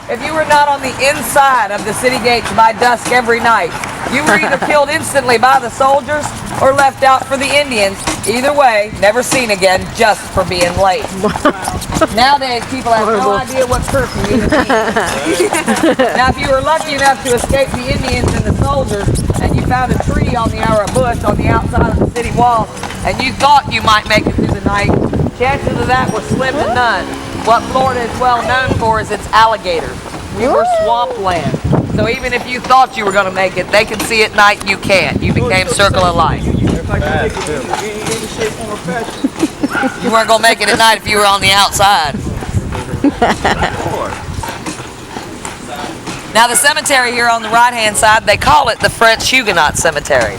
if you were not on the inside of the city gates by dusk every night, you were either killed instantly by the soldiers or left out for the Indians. Either way, never seen again just for being late. Nowadays, people have no idea what curfew even means. Now, if you were lucky enough to escape the Indians and the soldiers, and you found a tree on the or a bush on the outside of the city wall, and you thought you might make it through the night, chances of that were slim to none. What Florida is well known for is its alligators. We were swampland. So even if you thought you were going to make it, they can see at night, you can't. You became circle of life. You weren't going to make it at night if you were on the outside. Now the cemetery here on the right-hand side, they call it the French Huguenot Cemetery.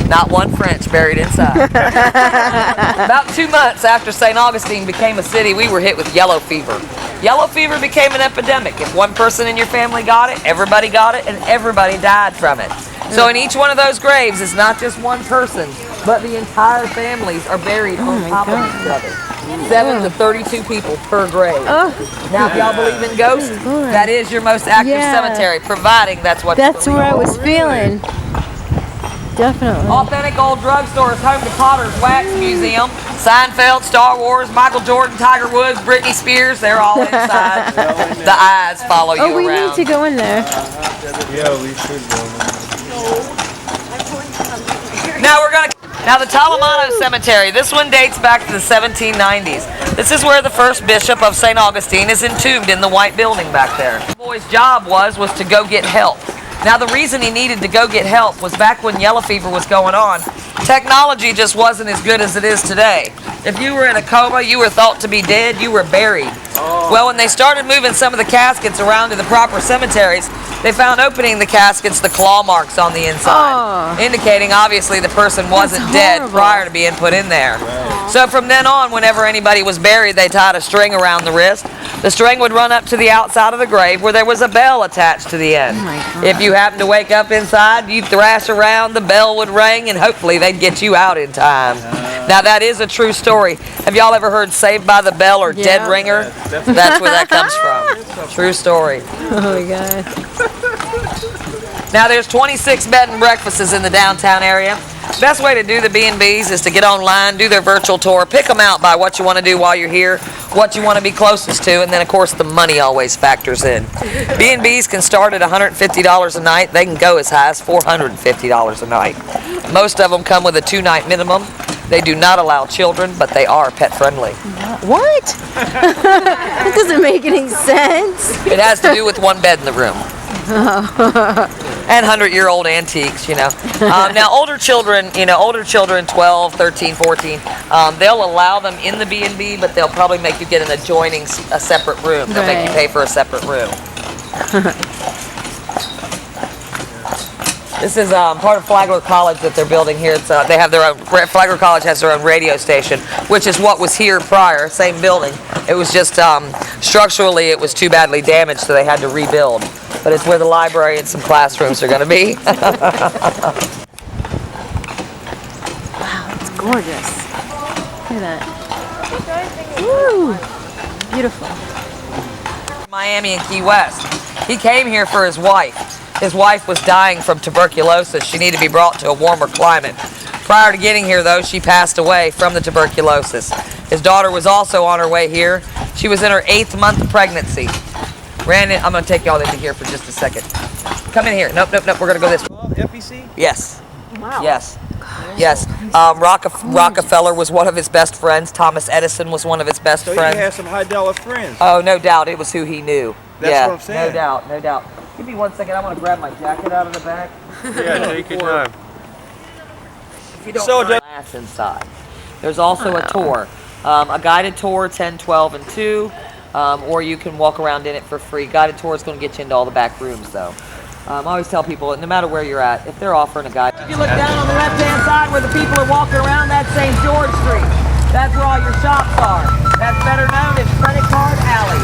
Not one French buried inside. About 2 months after St. Augustine became a city, we were hit with yellow fever. Yellow fever became an epidemic. If one person in your family got it, everybody got it, and everybody died from it. So in each one of those graves is not just one person, but the entire families are buried on top of each other. 7 to 32 people per grave. Now, if y'all believe in ghosts, that is your most active cemetery, providing that's what That's what I was feeling. Definitely. Authentic old drugstores, home to Potter's Wax Museum, Seinfeld, Star Wars, Michael Jordan, Tiger Woods, Britney Spears, they're all inside. The eyes follow you around. Oh, we need to go in there. Yeah, we should go. Now the Talamano Cemetery, this one dates back to the 1790s. This is where the first bishop of St. Augustine is entombed in the white building back there. The boy's job was to go get help. Now the reason he needed to go get help was back when yellow fever was going on. Technology just wasn't as good as it is today. If you were in a coma, you were thought to be dead, you were buried. Well, when they started moving some of the caskets around to the proper cemeteries, they found opening the caskets the claw marks on the inside, indicating obviously the person wasn't dead prior to being put in there. So from then on, whenever anybody was buried, they tied a string around the wrist. The string would run up to the outside of the grave where there was a bell attached to the end. If you happened to wake up inside, you'd thrash around, the bell would ring, and hopefully they'd get you out in time. Now that is a true story. Have y'all ever heard Saved by the Bell or Dead Ringer? That's where that comes from. True story. Oh my God. Now there's 26 bed and breakfasts in the downtown area. Best way to do the B&Bs is to get online, do their virtual tour, pick them out by what you want to do while you're here, what you want to be closest to, and then of course the money always factors in. B&Bs can start at $150 a night. They can go as high as $450 a night. Most of them come with a 2-night minimum. They do not allow children, but they are pet friendly. What? That doesn't make any sense. It has to do with one bed in the room. And 100-year-old antiques, you know. Now older children, 12, 13, 14, they'll allow them in the B&B, but they'll probably make you get an adjoining, a separate room. They'll make you pay for a separate room. This is part of Flagler College that they're building here. It's, they have their own, Flagler College has their own radio station, which is what was here prior, same building. It was just, structurally it was too badly damaged, so they had to rebuild. But it's where the library and some classrooms are going to be. Wow, it's gorgeous. Look at that. Woo! Beautiful. Miami and Key West. He came here for his wife. His wife was dying from tuberculosis. She needed to be brought to a warmer climate. Prior to getting here, though, she passed away from the tuberculosis. His daughter was also on her way here. She was in her 8th month of pregnancy. Brandon, I'm going to take y'all into here for just a second. Come in here. Nope. We're going to go this way. FEC? Yes. Wow. Yes. Yes. Rockefeller was one of his best friends. Thomas Edison was one of his best friends. So he had some high-dollar friends. Oh, no doubt. It was who he knew. That's what I'm saying. No doubt. Give me 1 second. I want to grab my jacket out of the bag. Yeah, take your time. If you don't mind, glass inside. There's also a tour. A guided tour, 10, 12, and 2. Or you can walk around in it for free. Guided tour is going to get you into all the back rooms, though. I always tell people, no matter where you're at, if they're offering a guide. If you look down on the left-hand side where the people are walking around, that's St. George Street. That's where all your shops are. That's better known as Credit Card Alley.